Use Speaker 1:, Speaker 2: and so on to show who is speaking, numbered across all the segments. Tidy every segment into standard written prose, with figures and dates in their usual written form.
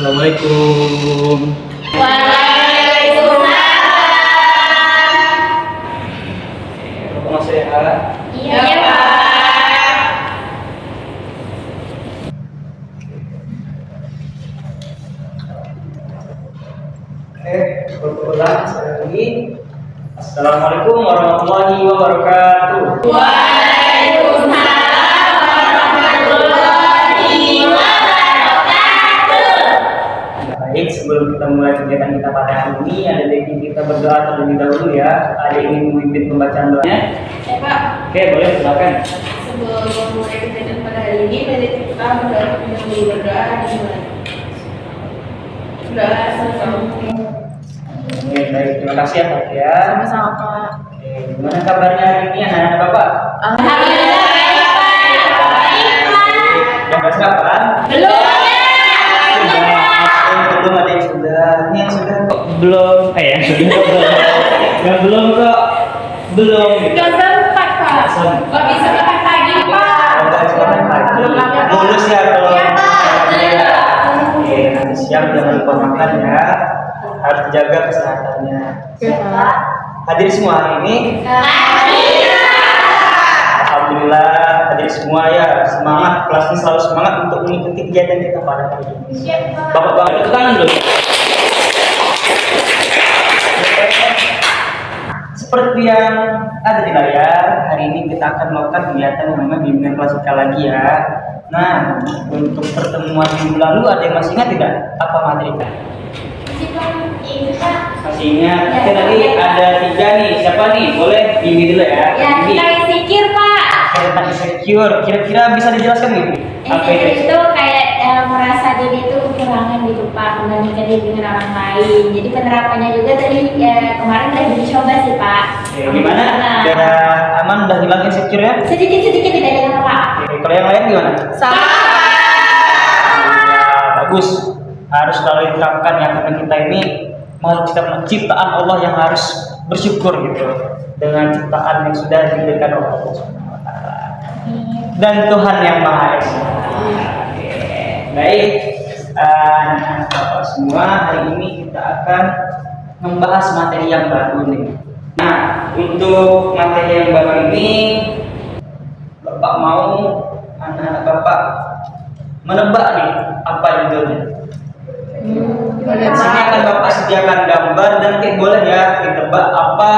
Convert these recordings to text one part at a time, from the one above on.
Speaker 1: Assalamualaikum.
Speaker 2: Waalaikumsalam.
Speaker 1: Mau sehat?
Speaker 2: Iya, Pak.
Speaker 1: Kebetulan sekali lagi. Assalamualaikum warahmatullahi wabarakatuh.
Speaker 2: Waalaikumsalam warahmatullahi wabarakatuh.
Speaker 1: Baik, sebelum kita mulai kegiatan kita pada hari ini, ada baiknya kita berdoa terlebih dahulu ya. Ada yang ingin memimpin pembacaan doanya?
Speaker 2: Ya, Pak.
Speaker 1: Oke, boleh silakan.
Speaker 2: Sebelum memulai kegiatan pada hari ini, mari kita berdoa dimulai. Doa sama-sama.
Speaker 1: Oke, baik, terima kasih ya Pak ya.
Speaker 2: Sama-sama, Pak.
Speaker 1: Oke, gimana kabarnya hari ini anak-anak Bapak?
Speaker 2: Alhamdulillah, baik, Pak.
Speaker 1: Yang berapa?
Speaker 2: Belum.
Speaker 1: Belum ada yang sudah. Ini yang sudah kok belum. Yang sudah. Yang belum kok belum.
Speaker 2: Gak sempat, Pak. Gak bisa makan pagi, Pak.
Speaker 1: Mulus ya kalau.
Speaker 2: Iya, Pak.
Speaker 1: Oke, nanti siang jangan lupa makan ya. Harus jaga kesehatannya.
Speaker 2: Pak.
Speaker 1: Hadir semua hari ini. Alhamdulillah hadir semua ya. Semangat, kelas ini selalu semangat untuk mengikuti kegiatan kita pada hari ini. Bapak-bapak tepuk tangan dulu. Seperti yang ada di layar, hari ini kita akan melakukan kegiatan yang namanya bimbingan klasika lagi ya. Nah, untuk pertemuan minggu lalu ada yang masih ingat tidak apa materi kita? Masih ingat? Oke, tadi ada 3 nih. Siapa nih? Boleh bimbing dulu ya.
Speaker 2: Ya, kita insecure, Pak.
Speaker 1: Tentang insecure, kira-kira bisa dijelaskan nih? Apa
Speaker 2: Insecure
Speaker 1: itu?
Speaker 2: itu kayak merasa diri itu kekurangan gitu, Pak, membandingkan diri dengan orang lain. Jadi penerapannya juga tadi kemarin udah dicoba sih, Pak.
Speaker 1: Oke, gimana? Udah aman, udah hilang insecure ya?
Speaker 2: Sedikit-sedikit tidak hilang, Pak.
Speaker 1: Oke, kalau yang lain gimana?
Speaker 2: Sama.
Speaker 1: Ya, bagus. Harus selalu diterapkan ya, karena kita ini ciptaan Allah yang harus bersyukur gitu dengan ciptaan yang sudah diberikan oleh Allah Subhanahu wa Ta'ala dan Tuhan yang Maha Esa. Oke, baik. Anak-anak Bapak semua, hari ini kita akan membahas materi yang baru nih. Nah, untuk materi yang baru ini, Bapak mau anak-anak Bapak menebak nih apa judulnya? Di sini akan Bapak sediakan gambar dan boleh ya ditebak apa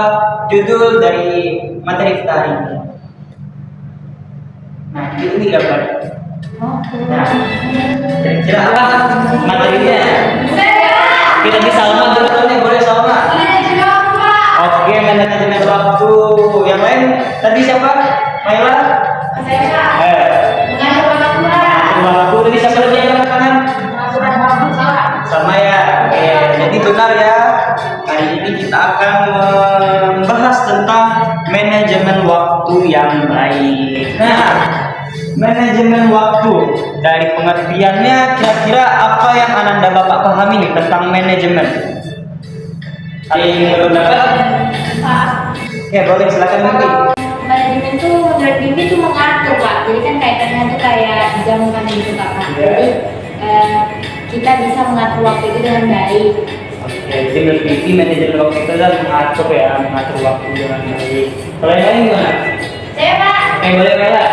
Speaker 1: judul dari materi kita hari ini. Nah, ini gambarnya. Nah, kira-kira apa materinya? Kita bisa salma dulu nih, boleh salma. Oke, manajemen waktu. Yang lain tadi siapa? Maila? Waktu tadi siapa lagi yang angkat tangan? Sama ya. Oke, jadi benar ya. Hari ini kita akan membahas tentang manajemen waktu yang baik. Nah, manajemen waktu dari pengertiannya kira-kira apa yang Ananda Bapak pahami nih tentang manajemen? Ada yang belum dapat? Oke, boleh silakan Mimpi.
Speaker 2: Manajemen itu menurut Bibi itu mengatur, Pak. Jadi kan kaitannya itu kayak jam kan gitu, Pak. Jadi kita bisa mengatur waktu itu dengan baik.
Speaker 1: Oke, jadi menurut Mimpi manajemen waktu itu adalah mengatur waktu dengan baik. Kalau yang lain gimana?
Speaker 2: Saya, Pak.
Speaker 1: Boleh Mela?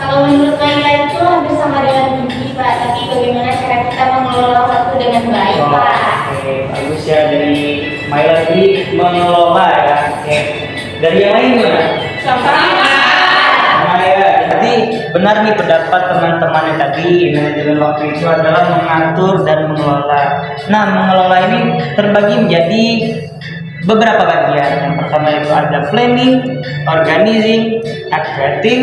Speaker 2: Kalau menurut Maila itu hampir sama dengan Bibi, Pak. Tapi bagaimana cara kita mengelola waktu dengan baik, Pak?
Speaker 1: Oke, bagus ya, dari Maila tadi mengelola ya. Oke, dari yang lain gimana?
Speaker 2: Sama.
Speaker 1: Nah ya, jadi benar nih pendapat teman-teman yang tadi, manajemen waktu itu adalah mengatur dan mengelola. Nah, mengelola ini terbagi menjadi beberapa bagian. Yang pertama itu ada planning, organizing, activating,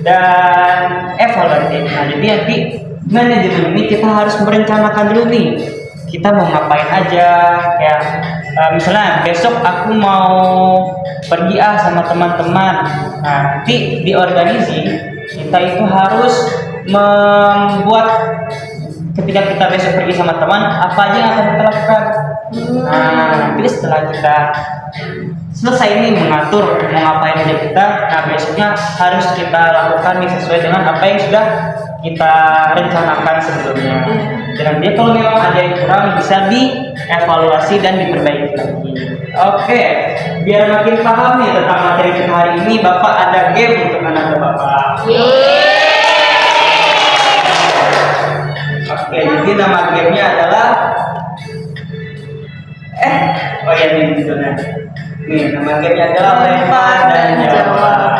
Speaker 1: dan evaluating. Nah, jadi nanti manajemen ini kita harus merencanakan dulu nih. Kita mau ngapain aja, kayak misalnya besok aku mau pergi sama teman-teman. Nah, nanti di organisasi kita itu harus membuat ketika kita besok pergi sama teman apa aja yang akan kita lakukan. Nah, nanti setelah kita selesai ini mengatur mau ngapain aja kita, nah besoknya harus kita lakukan nih sesuai dengan apa yang sudah kita rencanakan sebelumnya. Dan dia kalau memang ada yang kurang bisa dievaluasi dan diperbaiki lagi. Oke, biar makin paham nih tentang materi kita hari ini, Bapak ada game untuk anak Bapak. Oke, jadi nama gamenya adalah oh ya ini judulnya. Nih, nama gamenya adalah lempar dan jawab.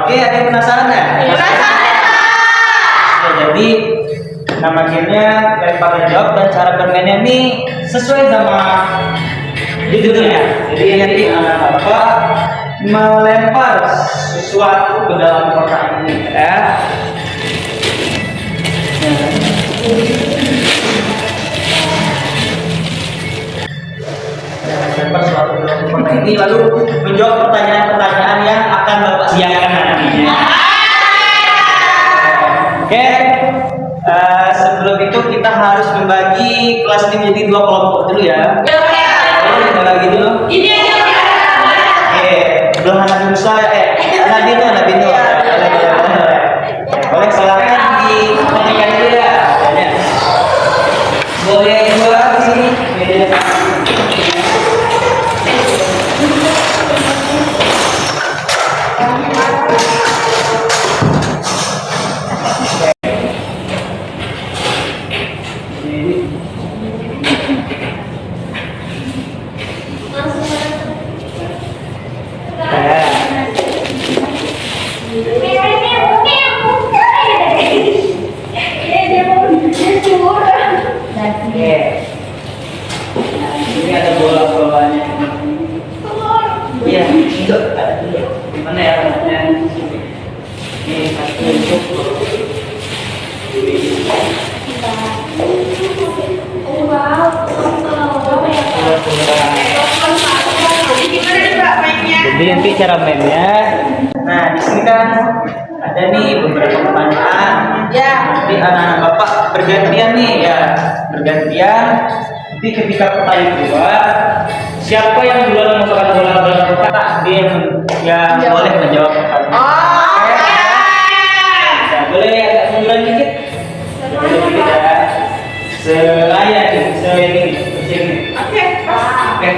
Speaker 1: Oke, ada yang penasaran ya? Ya, jadi nama gamenya lempar dan jawab dan cara bermainnya ini sesuai sama judulnya. Jadi nanti anak Bapak melempar sesuatu ke dalam kotak ini ya. Lempar sesuatu ke dalam kotak ini lalu menjawab pertanyaan-pertanyaan yang akan Bapak siapkan nantinya. Oke. Sebelum itu kita harus membagi kelas ini menjadi 2 kelompok dulu ya. Kita bagi dulu. Belum anak Musa Nabino. Boleh silakan diketikkan dulu ya. Boleh dua di sini. Ini ada bola-bolanya. Iya, itu ada dulu. Gimana ya rasanya? Ini satu untuk jadi nanti cara mainnya. Nah, di sini kan ada nih beberapa pertanyaan. Jadi anak-anak Bapak bergantian nih ya, bergantian. Jadi ketika pertanyaan keluar, siapa yang duluan memasukkan bola ke dalam kotak, dia yang boleh menjawab pertanyaan. Nah, boleh agak munduran dikit. Boleh dikit ya. Selayar ini. Oke. Oke,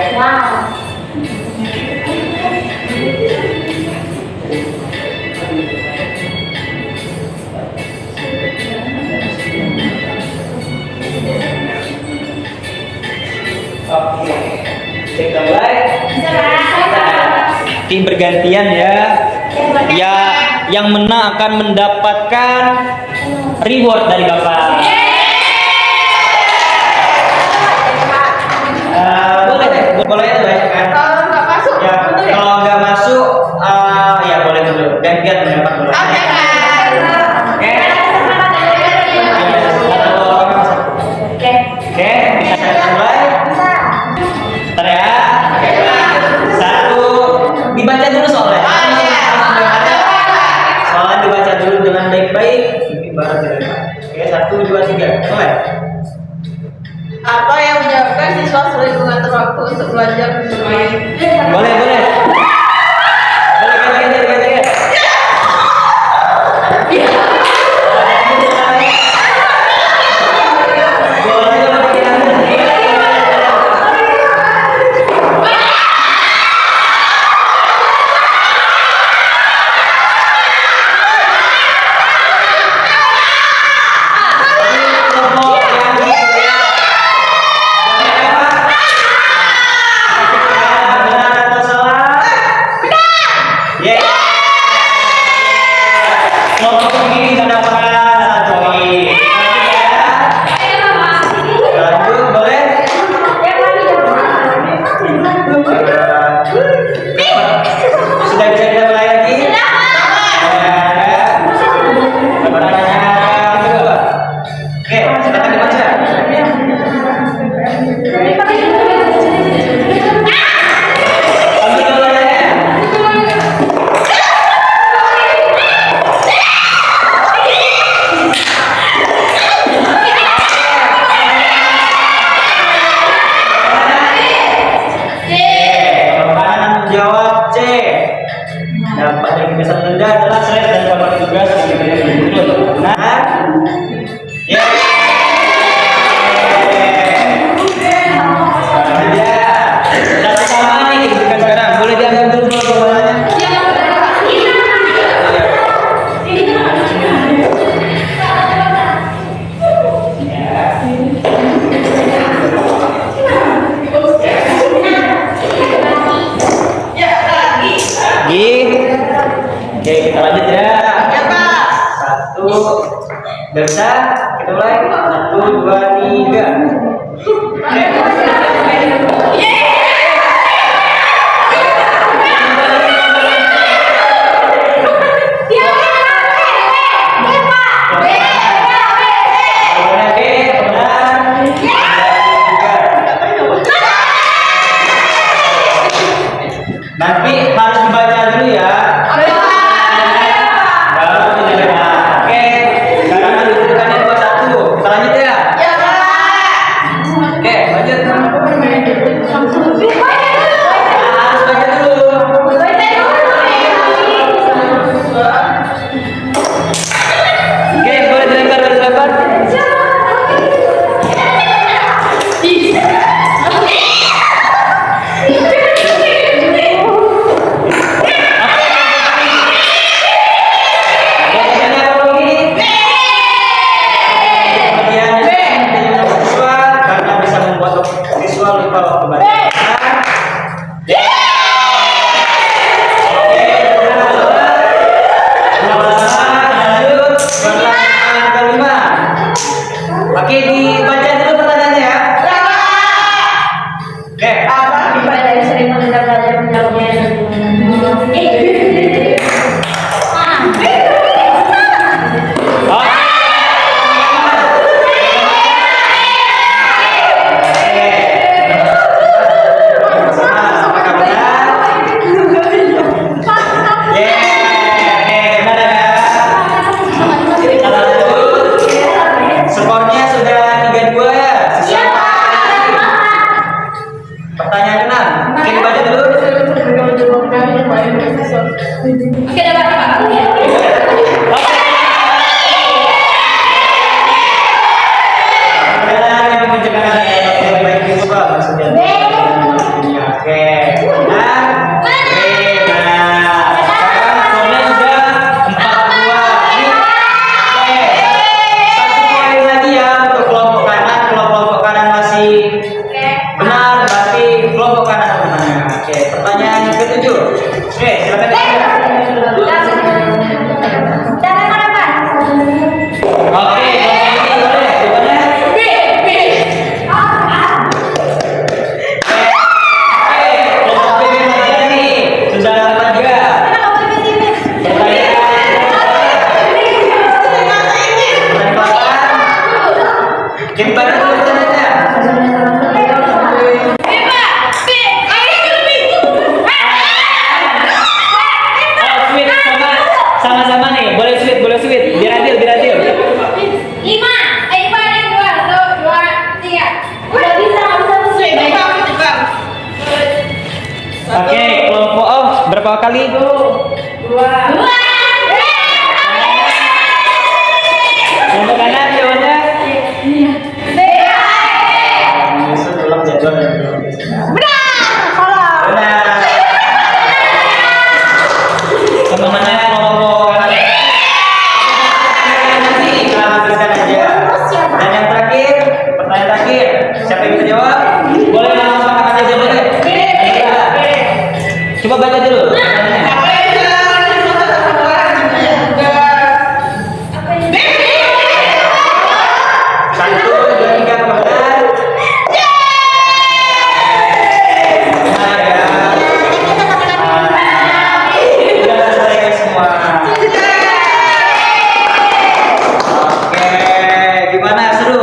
Speaker 1: kita mulai. Tim bergantian ya. Yang menang akan mendapatkan reward dari Bapak. Boleh itu ya kan?
Speaker 3: Kalau nggak masuk,
Speaker 1: Ya,
Speaker 3: mundur ya?
Speaker 1: kalau nggak masuk, ya boleh dulu. Gantian melempar bola.
Speaker 3: Oke,
Speaker 1: Oke. Oke, bisa saya mulai? Bentar ya. Satu, dibaca dulu soalnya. Soalnya dibaca dulu dengan baik-baik, nanti baru dilempar. Oke, 1, 2, 3, mulai.
Speaker 3: Apa yang menyebabkan siswa sulit mengatur waktu untuk belajar bermain?
Speaker 1: Boleh. Boleh, ganti. Benar atau salah? Udah bisa? Kita mulai. 1, 2, 3. Nanti harus dibaca dulu ya. Baru didengar. Oke. Sekarang dudukannya 21. Kita lanjut ya. Oke, lanjut. Harus baca dulu. Oke, boleh dilempar, boleh dilempar. Oke, dibaca dulu pertanyaannya ya. Oke.
Speaker 2: Kita dari sering mendengar belajar menjawabnya.
Speaker 1: Skornya sudah 3-2 ya. Pertanyaan ke-6. Oke, dibaca dulu.
Speaker 2: Oke, dapat.
Speaker 1: Benar, berarti kelompok kanan temannya. Oke, pertanyaan ke-7. Oke, silakan. Oke, ini boleh. Jawabannya? Kelompok B mana nih? Sudah dapat juga. Pertanyaan jadi pada dulu pertanyaannya. Sama-sama nih, boleh sweet, biar adil.
Speaker 2: 5, 2, 2, 3. Udah bisa,
Speaker 1: Oke, kelompok O berapa kali?
Speaker 2: 2.
Speaker 1: Kelompok kanan jawabannya? Besok ulang jadwal dan belum bisa. Benar. Teman-teman kelompok kanan. Nanti kita habiskan aja. Dan yang terakhir, pertanyaan terakhir, siapa yang bisa jawab? Boleh langsung angkat aja boleh. Coba baca dulu. Satu, dua, tiga, kemudian. Benar ya. Sudah selesai semua. Oke, gimana seru?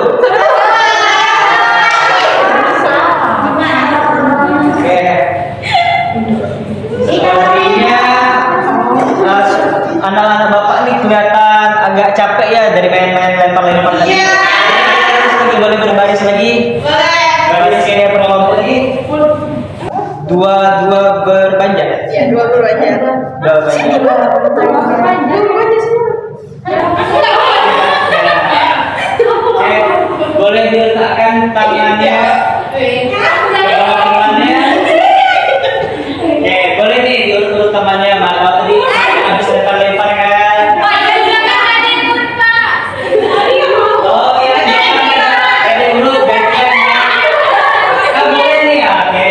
Speaker 1: Oke. Sepertinya anak-anak bapak nih kelihatan agak capek ya dari main-main lempar-lempar tadi. Lagi boleh berbaris lagi. Baris kayak kelompok ini. Dua berpanjang.
Speaker 3: Ya, 20 aja.
Speaker 1: Dua banyak. Oke, boleh diletakkan tangannya. Tangannya. Oke, boleh nih diurut temannya mana tadi habis lempar-lempar kan. Oh iya, ada dulu backhandnya. Ah, boleh nih ya, oke.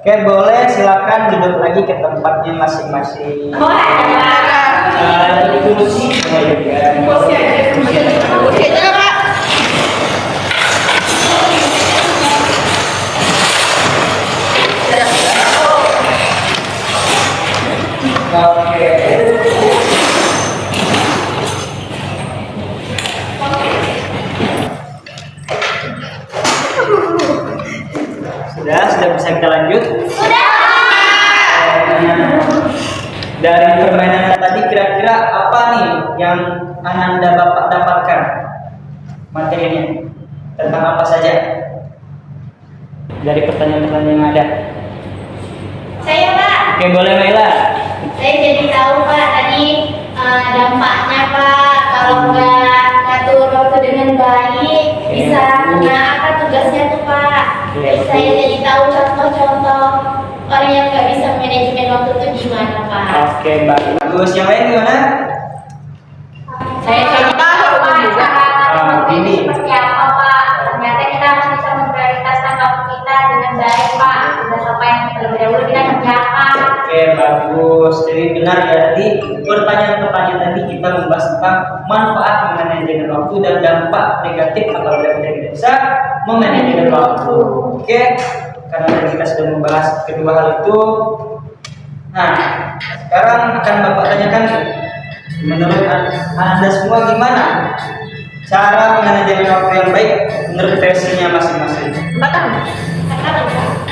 Speaker 1: Oke, boleh silakan duduk lagi ke tempatnya masing-masing.
Speaker 2: Oh, ada.
Speaker 1: Di kursi semua juga.
Speaker 3: Kursi aja Pak.
Speaker 1: Oke. Sudah bisa kita lanjut.
Speaker 2: Sudah.
Speaker 1: Dari permainan tadi kira-kira apa nih yang Ananda Bapak dapatkan materinya tentang apa saja dari pertanyaan-pertanyaan yang ada?
Speaker 2: Saya Pak.
Speaker 1: Oke, boleh Maila.
Speaker 2: Saya jadi tahu Pak tadi dampaknya Pak kalau nggak ngatur waktu dengan baik bisa kena apa tugasnya tuh Pak. Terus saya jadi tahu contoh-contoh orang yang nggak bisa manajemen waktu itu gimana Pak.
Speaker 1: Oke, bagus. Yang lain gimana?
Speaker 2: Saya jadi tahu Pak
Speaker 3: juga.
Speaker 2: cara
Speaker 1: Ini.
Speaker 2: seperti apa Pak. Ternyata kita harus bisa memprioritaskan waktu kita dengan baik Pak. Sudah apa yang terlebih dahulu kita kerjakan.
Speaker 1: Oke, bagus. Jadi benar ya, tadi pertanyaan-pertanyaan tadi kita membahas tentang manfaat memanajemen waktu dan dampak negatif apabila kita tidak bisa memanajemen waktu. Oke, karena tadi kita sudah membahas kedua hal itu. Nah, sekarang akan Bapak tanyakan menurut Anda semua gimana cara memanajemen waktu yang baik menurut versinya masing-masing.
Speaker 3: 4 tahun.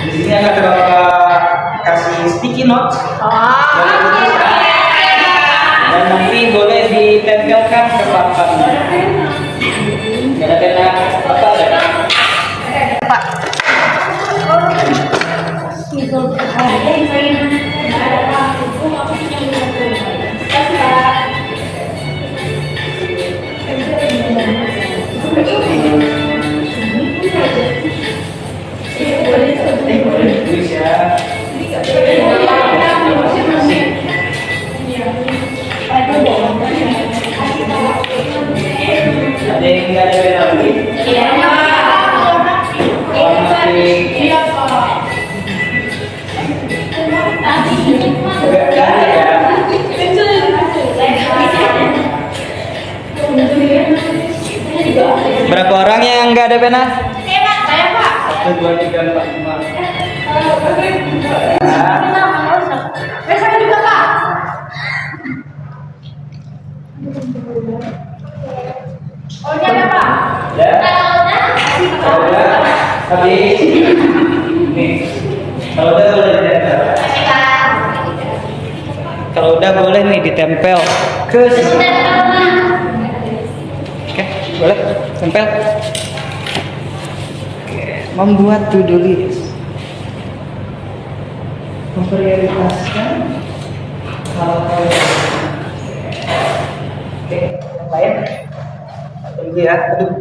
Speaker 1: Di sini akan Bapak kasih sticky notes. Dan nanti boleh ditempelkan ke papannya. Ada pena apa ada?
Speaker 3: Pak.
Speaker 1: Boleh tulis ya. Ada yang nggak ada pena lagi? Berapa orang yang nggak ada pena?
Speaker 2: Saya Pak.
Speaker 1: 1, 2, 3, 4, 5.
Speaker 2: Saya juga Pak. Oh, ini ada Pak.
Speaker 1: Ya.
Speaker 2: Kalau
Speaker 1: Udah. Habis. Nih. Kalau udah boleh ditempel. Kalau udah boleh nih ditempel ke sisi. Oke, boleh tempel. Oke, membuat to-do list. Memprioritaskan hal-hal. Oke, yang lain. Tunggu ya, aduh.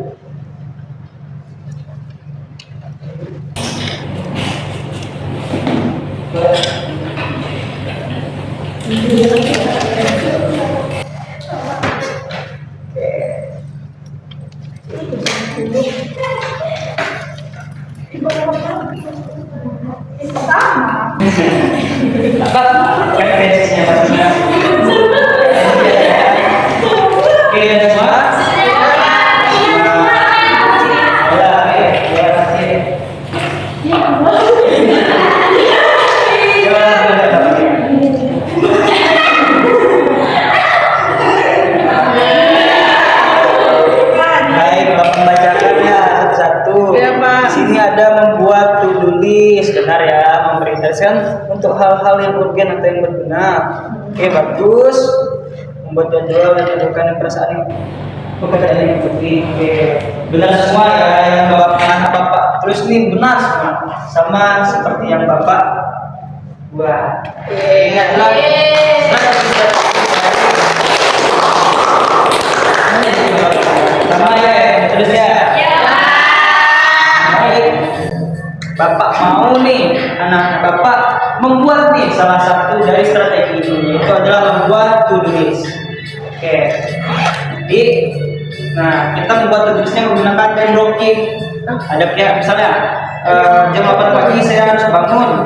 Speaker 1: Apa? Kan tesisnya masing-masing. Oke, ada semua? Baik, Bapak membacakannya satu-satu.
Speaker 3: Ya, Pak.
Speaker 1: Di sini ada membuat to-do list, benar ya, memprioritaskan untuk hal-hal yang urgen atau yang berguna. Oke, bagus. Membuat jadwal dan menentukan perasaan pekerjaan yang penting. Oke, benar semua ya yang Bapak tulis ini benar semua, sama seperti yang Bapak buat. Ingatlah. Sama ya, terus ya. Baik. Bapak mau nih anak Bapak membuat nih salah satu dari strategi ini, yaitu adalah membuat to-do list. Oke. Jadi, nah kita membuat to-do listnya menggunakan time blocking. Ada kayak misalnya jam 8 pagi saya harus bangun.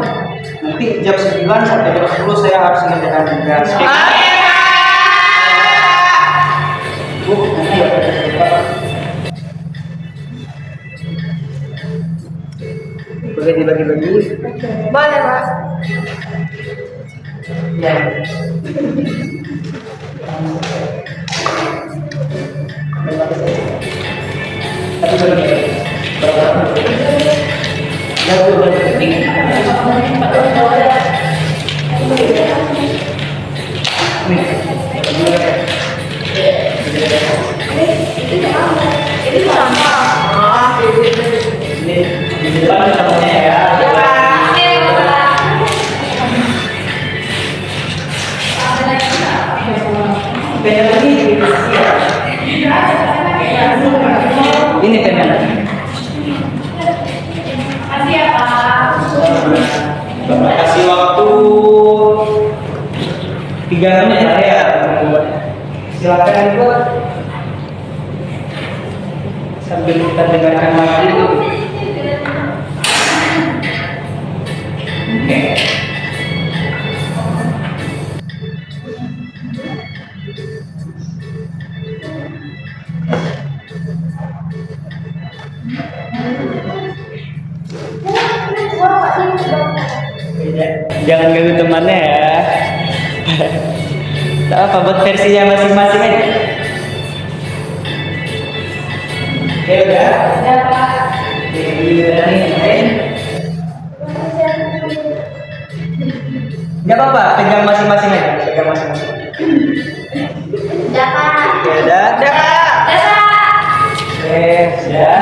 Speaker 1: Nanti jam 9 sampai jam 10 saya harus mengerjakan tugas. Bu, nanti ya, boleh dibagi-bagi?
Speaker 3: Boleh, Pak.
Speaker 1: Ya. Tapi boleh. Ya, boleh.
Speaker 3: Ini sama.
Speaker 1: Ini di depan temennya ya. Pengen lagi ini pengen Bapak kasih waktu 3 menit ya. Silakan buat sambil kita dengarkan lagi. Oke. Jangan ganggu temannya ya. Tak apa, buat versinya masing-masing aja. Oke udah.
Speaker 2: Ya, Pak.
Speaker 1: Gak apa-apa, pegang masing-masing aja. Pegang masing-masing.
Speaker 2: Ya, Pak.
Speaker 1: Oke, udah.
Speaker 2: Ya, Pak.
Speaker 1: Oke, sudah.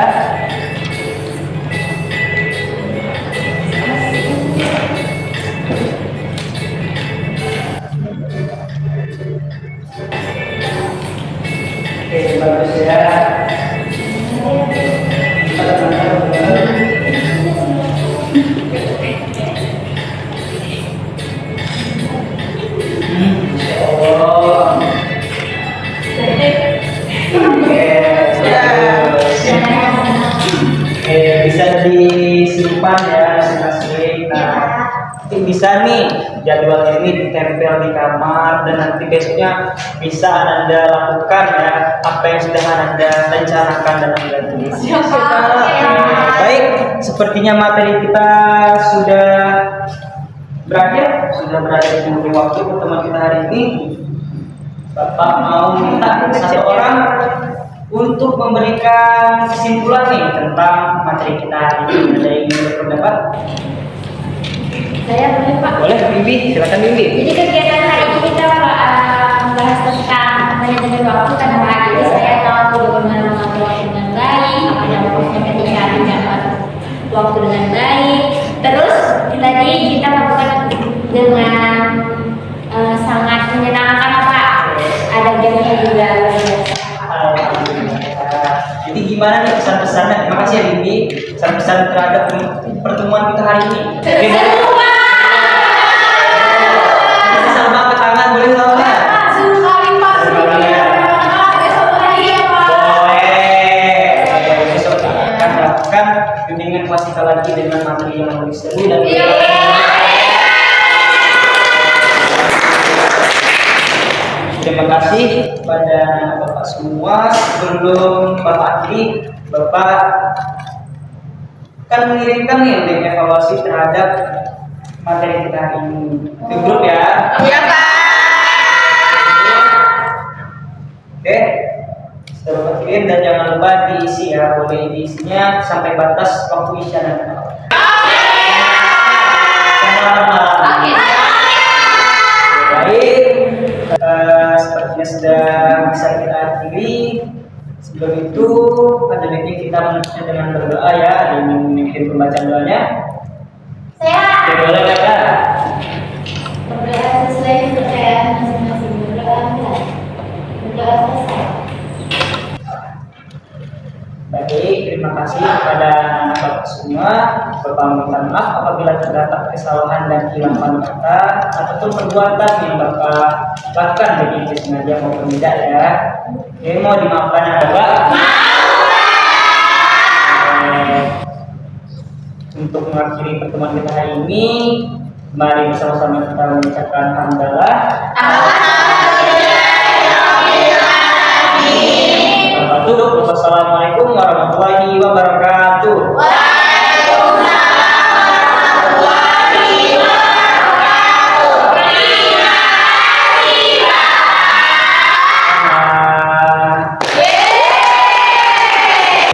Speaker 1: Oke, bagus ya. Oh. Oke, bisa disimpan ya masing-masing. Nah, nanti bisa nih jadwal ini ditempel di kamar dan nanti besoknya bisa Anda lakukan ya apa yang sudah Anda rencanakan dan Anda tulis. Baik, sepertinya materi kita sudah berakhir di waktu pertemuan kita hari ini. Bapak mau minta satu orang untuk memberikan kesimpulan nih tentang materi kita hari ini. Ada yang ingin berpendapat?
Speaker 2: Saya boleh, Pak.
Speaker 1: Boleh, Bibi. Silakan Bibi.
Speaker 2: Jadi kegiatan hari ini kita membahas tentang manajemen waktu karena hari ini saya tahu bagaimana mengatur waktu dengan baik, apa dampaknya ketika tidak mengatur waktu dengan baik. Terus tadi kita lakukan dengan sangat menyenangkan, Pak. Ada gamenya juga.
Speaker 1: Jadi gimana nih pesan-pesannya? Terima kasih ya Bibi. Pesan-pesan terhadap pertemuan kita hari ini. Sama ke tangan boleh tolong ya? Boleh. Besok akan melakukan bimbingan kelas kita lagi dengan materi yang lebih seru dan terima kasih kepada Bapak semua. Sebelum Bapak akhiri, Bapak akan mengirimkan nih link evaluasi terhadap materi kita hari ini ke grup ya.
Speaker 3: Iya, Pak.
Speaker 1: Oke, sudah Bapak kirim dan jangan lupa diisi ya. Boleh diisinya sampai batas waktu isya nanti. Baik. Sepertinya sudah bisa kita akhiri. Sebelum itu pada baiknya kita menutup dengan berdoa ya. Ada yang memimpin pembacaan doanya?
Speaker 2: Saya
Speaker 1: Boleh kata.
Speaker 2: berdoa sesuai kepercayaan masing-masing. Berdoa selesai.
Speaker 1: Baik, terima kasih kepada Bapak semua. Bapak minta maaf apabila terdapat kesalahan dan hilangan kata ataupun perbuatan yang Bapak lakukan baik itu sengaja maupun tidak ya. Oke, mau dimaafkan ya Bapak? Untuk mengakhiri pertemuan kita hari ini, Mari bersama-sama kita mengucapkan hamdalah. Wassalamualaikum warahmatullahi wabarakatuh.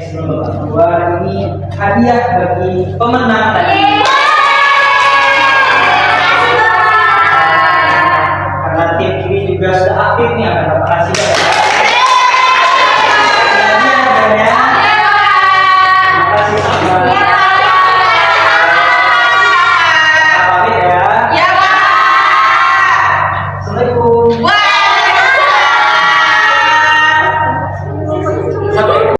Speaker 1: Sebelum Bapak keluar, ini hadiah bagi pemenang tadi.